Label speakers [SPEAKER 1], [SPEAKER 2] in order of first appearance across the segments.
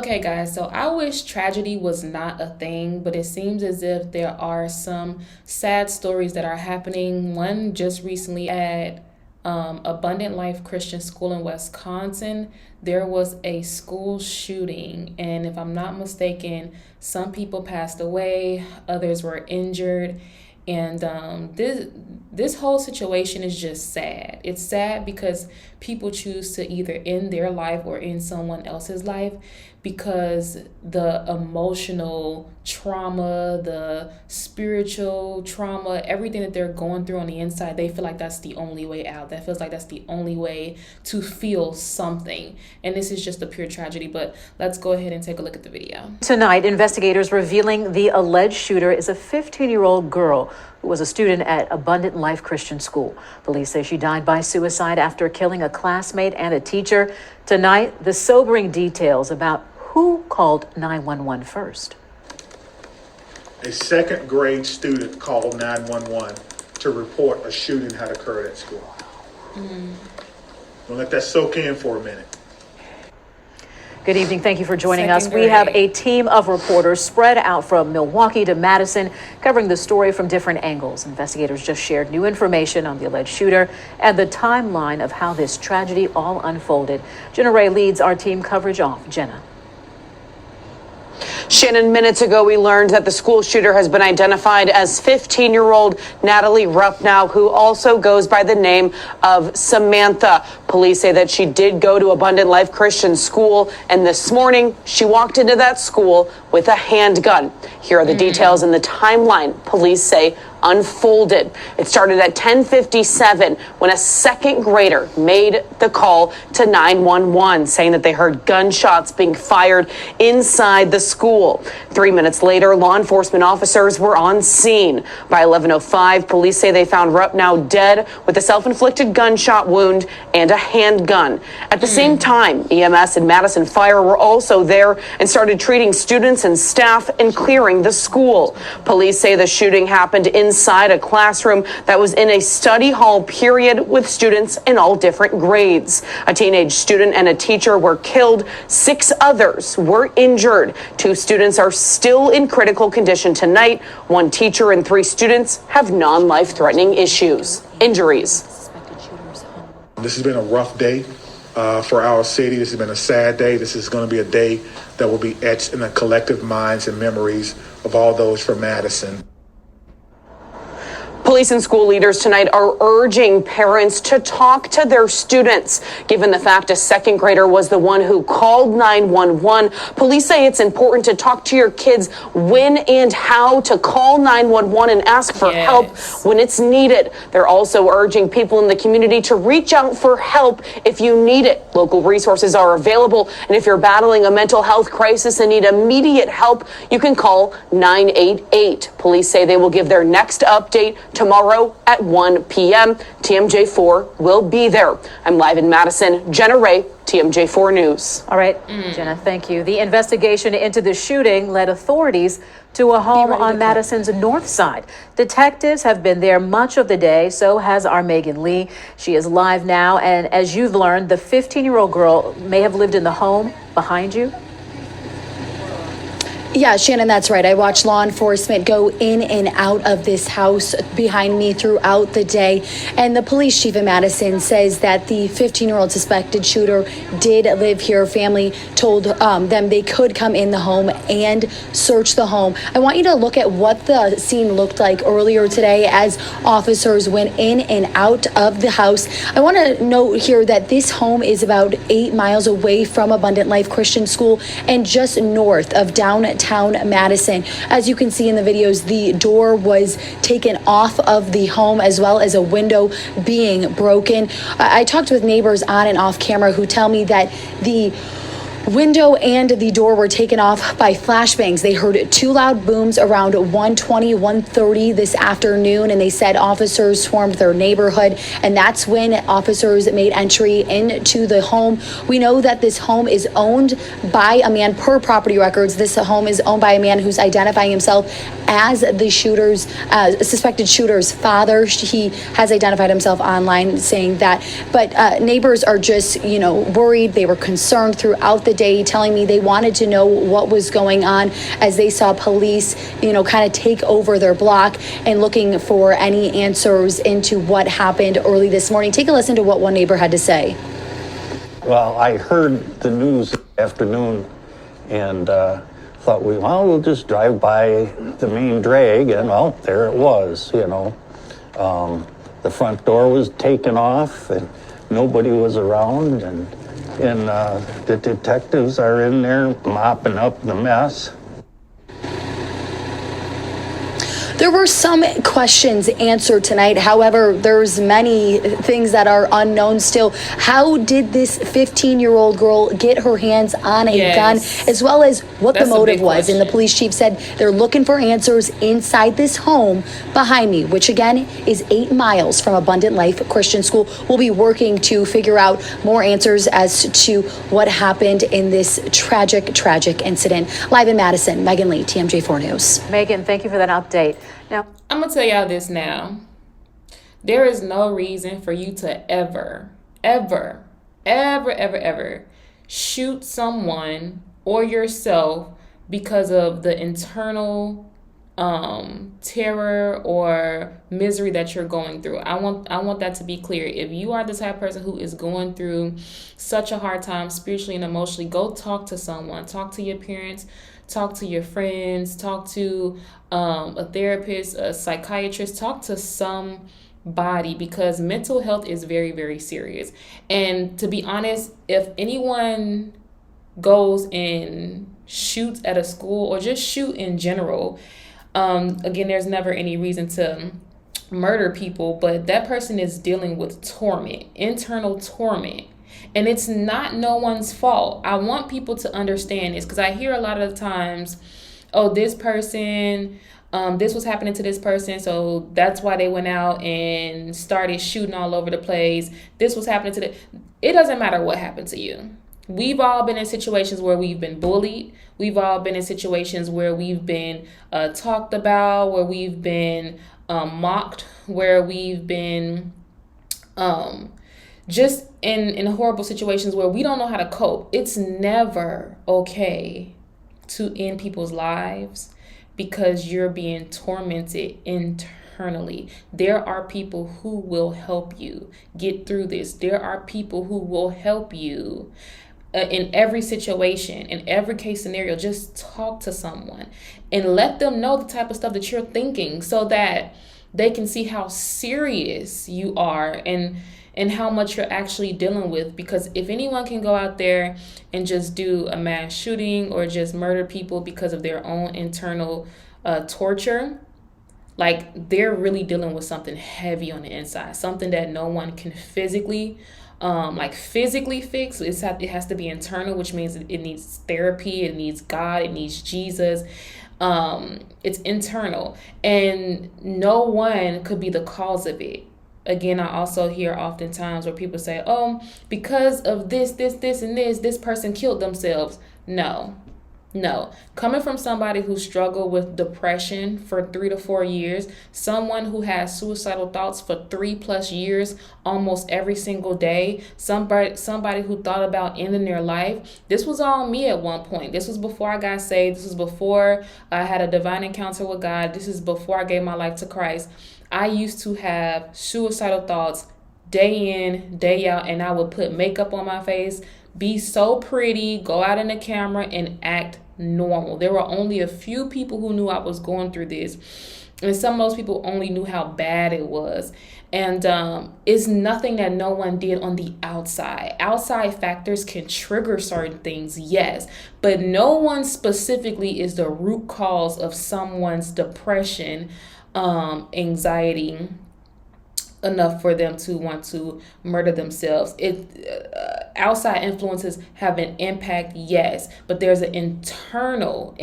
[SPEAKER 1] Okay, guys, so I wish tragedy was not a thing, but it seems as if there are some sad stories that are happening. One just recently at Abundant Life Christian School in Wisconsin, there was a school shooting, and if I'm not mistaken, some people passed away, others were injured, and this whole situation is just sad. It's sad because people choose to either end their life or end someone else's life because the emotional trauma, the spiritual trauma, everything that they're going through on the inside, they feel like that's the only way out. That feels like that's the only way to feel something. And this is just a pure tragedy, but let's go ahead and take a look at the video.
[SPEAKER 2] Tonight, investigators revealing the alleged shooter is a 15-year-old girl who was a student at Abundant Life Christian School. Police say she died by suicide after killing a classmate and a teacher. Tonight, the sobering details about who called 911 first.
[SPEAKER 3] A second grade student called 911 to report a shooting had occurred at school. We'll let that soak in for a minute.
[SPEAKER 2] Good evening. Thank you for joining us. We have a team of reporters spread out from Milwaukee to Madison, covering the story from different angles. Investigators just shared new information on the alleged shooter and the timeline of how this tragedy all unfolded. Jenna Ray leads our team coverage off. Jenna.
[SPEAKER 4] Shannon, minutes ago, we learned that the school shooter has been identified as 15-year-old Natalie Ruppnow, who also goes by the name of Samantha. Police say that she did go to Abundant Life Christian School, and this morning she walked into that school with a handgun. Here are the details and the timeline police say unfolded. It started at 10:57 when a second grader made the call to 911 saying that they heard gunshots being fired inside the school. 3 minutes later, law enforcement officers were on scene. By 11:05, police say they found Ruppnow dead with a self-inflicted gunshot wound and a handgun. At the same time, EMS and Madison Fire were also there and started treating students and staff and clearing the school. Police say the shooting happened inside a classroom that was in a study hall period with students in all different grades. A teenage student and a teacher were killed. 6 others were injured. 2 students are still in critical condition tonight. 1 teacher and 3 students have non-life-threatening injuries.
[SPEAKER 3] This has been a rough day for our city. This has been a sad day. This is going to be a day that will be etched in the collective minds and memories of all those from Madison.
[SPEAKER 4] Police and school leaders tonight are urging parents to talk to their students. Given the fact a second grader was the one who called 911, police say it's important to talk to your kids when and how to call 911 and ask for help when it's needed. They're also urging people in the community to reach out for help if you need it. Local resources are available, and if you're battling a mental health crisis and need immediate help, you can call 988. Police say they will give their next update tomorrow at 1 p.m. TMJ4 will be there. I'm live in Madison. Jenna Ray, TMJ4 News.
[SPEAKER 2] All right, Jenna, thank you. The investigation into the shooting led authorities to a home on Madison's north side. Detectives have been there much of the day, so has our Megan Lee. She is live now, and as you've learned, the 15-year-old girl may have lived in the home behind you.
[SPEAKER 5] Yeah, Shannon, that's right. I watched law enforcement go in and out of this house behind me throughout the day. And the police chief in Madison says that the 15-year-old suspected shooter did live here. Family told them they could come in the home and search the home. I want you to look at what the scene looked like earlier today as officers went in and out of the house. I want to note here that this home is about 8 miles away from Abundant Life Christian School and just north of downtown Madison. As you can see in the videos, the door was taken off of the home as well as a window being broken. I talked with neighbors on and off camera who tell me that the window and the door were taken off by flashbangs. They heard 2 loud booms around 1:20, 1:30 this afternoon, and they said officers swarmed their neighborhood, and that's when officers made entry into the home. We know that this home is owned by a man, per property records. This home is owned by a man who's identifying himself as the suspected shooter's father. He has identified himself online saying that, but neighbors are just, worried. They were concerned throughout the day telling me they wanted to know what was going on as they saw police, kind of take over their block and looking for any answers into what happened early this morning. Take a listen to what one neighbor had to say.
[SPEAKER 6] Well, I heard the news this afternoon and thought we'll just drive by the main drag, and well, there it was, The front door was taken off and nobody was around, and the detectives are in there mopping up the mess.
[SPEAKER 5] There were some questions answered tonight. However, there's many things that are unknown still. How did this 15-year-old girl get her hands on a gun, as well as what the motive was? And the police chief said they're looking for answers inside this home behind me, which again is 8 miles from Abundant Life Christian School. We'll be working to figure out more answers as to what happened in this tragic incident. Live in Madison, Megan Lee, TMJ4 News.
[SPEAKER 2] Megan, thank you for that update. Now,
[SPEAKER 1] I'm going to tell y'all this now. There is no reason for you to ever shoot someone or yourself because of the internal terror or misery that you're going through. I want that to be clear. If you are the type of person who is going through such a hard time spiritually and emotionally, go talk to someone. Talk to your parents. Talk to your friends. Talk to a therapist, a psychiatrist. Talk to somebody, because mental health is very, very serious. And to be honest, if anyone goes and shoots at a school or just shoot in general, again, there's never any reason to murder people, but that person is dealing with torment, internal torment. And it's not no one's fault. I want people to understand this, because I hear a lot of the times, oh, this person, this was happening to this person, so that's why they went out and started shooting all over the place. This was happening to them. It doesn't matter what happened to you. We've all been in situations where we've been bullied. We've all been in situations where we've been talked about, where we've been mocked, where we've been just in horrible situations where we don't know how to cope. It's never okay to end people's lives because you're being tormented internally. There are people who will help you get through this. There are people who will help you in every situation, in every case scenario. Just talk to someone and let them know the type of stuff that you're thinking, so that they can see how serious you are and how much you're actually dealing with. Because if anyone can go out there and just do a mass shooting or just murder people because of their own internal torture, like, they're really dealing with something heavy on the inside, something that no one can physically fix. It has to be internal, which means it needs therapy, it needs God, it needs Jesus. It's internal, and no one could be the cause of it. Again, I also hear oftentimes where people say, oh, because of this, and this person killed themselves. No. Coming from somebody who struggled with depression for 3 to 4 years, someone who has suicidal thoughts for 3+ years, almost every single day, somebody who thought about ending their life. This was all me at one point. This was before I got saved. This was before I had a divine encounter with God. This is before I gave my life to Christ. I used to have suicidal thoughts day in, day out, and I would put makeup on my face, be so pretty, go out in the camera, and act normal. There were only a few people who knew I was going through this, and some of those people only knew how bad it was. And it's nothing that no one did on the outside. Outside factors can trigger certain things, yes, but no one specifically is the root cause of someone's depression, anxiety, enough for them to want to murder themselves. Outside influences have an impact, yes, but there's an internal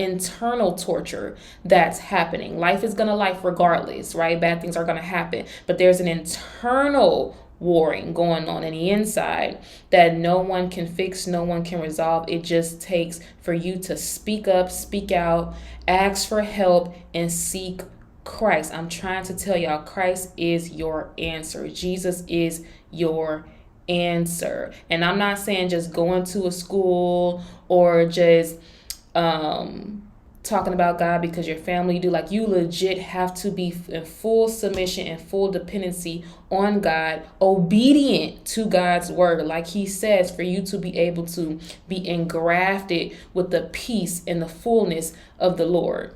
[SPEAKER 1] torture that's happening. Life is gonna life regardless, right? Bad things are gonna happen, but there's an internal warring going on in the inside that no one can fix, no one can resolve. It just takes for you to speak up, speak out, ask for help, and seek Christ. I'm trying to tell y'all, Christ is your answer. Jesus is your answer. And I'm not saying just going to a school or just talking about God because your family do. Like, you legit have to be in full submission and full dependency on God, obedient to God's word, like he says, for you to be able to be engrafted with the peace and the fullness of the Lord.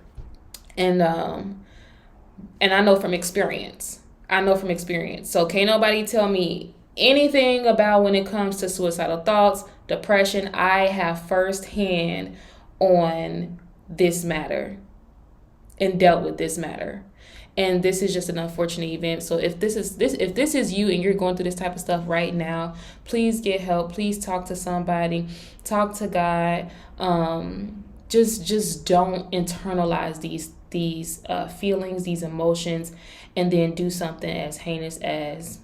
[SPEAKER 1] And I know from experience. So can't nobody tell me anything about when it comes to suicidal thoughts, depression. I have firsthand on this matter and dealt with this matter. And this is just an unfortunate event. So if this is you and you're going through this type of stuff right now, please get help. Please talk to somebody. Talk to God. Just don't internalize these feelings, these emotions, and then do something as heinous as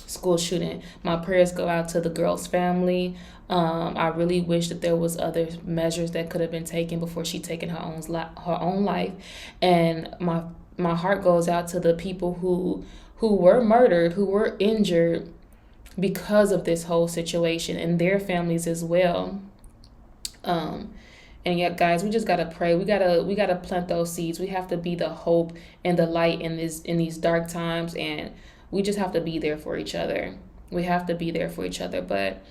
[SPEAKER 1] school shooting. My prayers go out to the girl's family. I really wish that there was other measures that could have been taken before she taken her own life. And my heart goes out to the people who were murdered, who were injured because of this whole situation, and their families as well. And yet, guys, we just gotta pray. We gotta plant those seeds. We have to be the hope and the light in these dark times, and we just have to be there for each other. But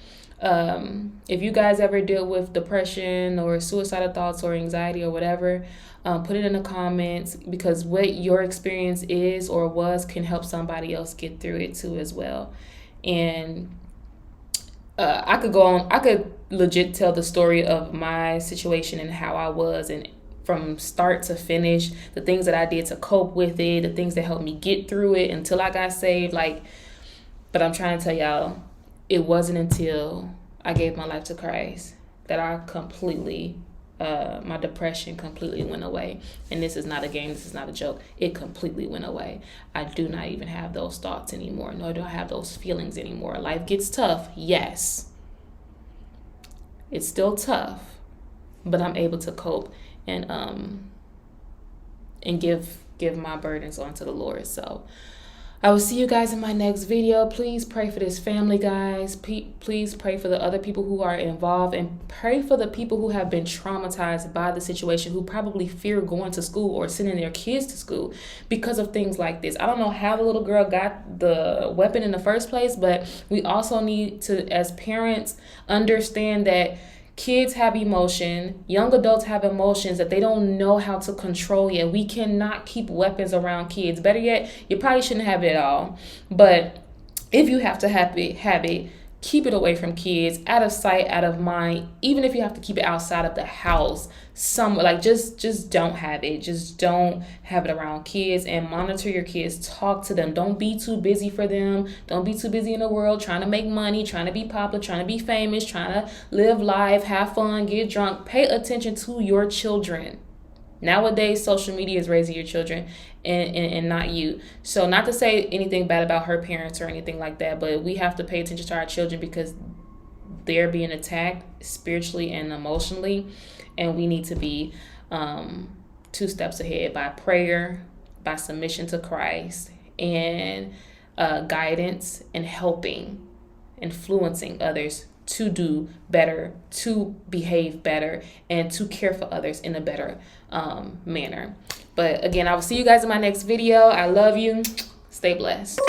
[SPEAKER 1] if you guys ever deal with depression or suicidal thoughts or anxiety or whatever, put it in the comments, because what your experience is or was can help somebody else get through it too as well. And I could legit tell the story of my situation and how I was, and from start to finish, the things that I did to cope with it, the things that helped me get through it until I got saved. But I'm trying to tell y'all, it wasn't until I gave my life to Christ that I my depression completely went away. And this is not a game. This is not a joke. It completely went away. I do not even have those thoughts anymore, nor do I have those feelings anymore. Life gets tough. Yes. It's still tough, but I'm able to cope and give my burdens onto the Lord. So I will see you guys in my next video. Please pray for this family, guys. Please pray for the other people who are involved, and pray for the people who have been traumatized by the situation, who probably fear going to school or sending their kids to school because of things like this. I don't know how the little girl got the weapon in the first place, but we also need to, as parents, understand that kids have emotion, young adults have emotions that they don't know how to control yet. We cannot keep weapons around kids. Better yet, you probably shouldn't have it at all. But if you have to have it, keep it away from kids, out of sight, out of mind. Even if you have to keep it outside of the house, somewhere, like just don't have it. Just don't have it around kids, and monitor your kids. Talk to them. Don't be too busy for them. Don't be too busy in the world trying to make money, trying to be popular, trying to be famous, trying to live life, have fun, get drunk. Pay attention to your children. Nowadays, social media is raising your children and not you. So not to say anything bad about her parents or anything like that, but we have to pay attention to our children because they're being attacked spiritually and emotionally. And we need to be 2 steps ahead by prayer, by submission to Christ, and guidance and helping, influencing others to do better, to behave better, and to care for others in a better manner. But again, I will see you guys in my next video. I love you. Stay blessed.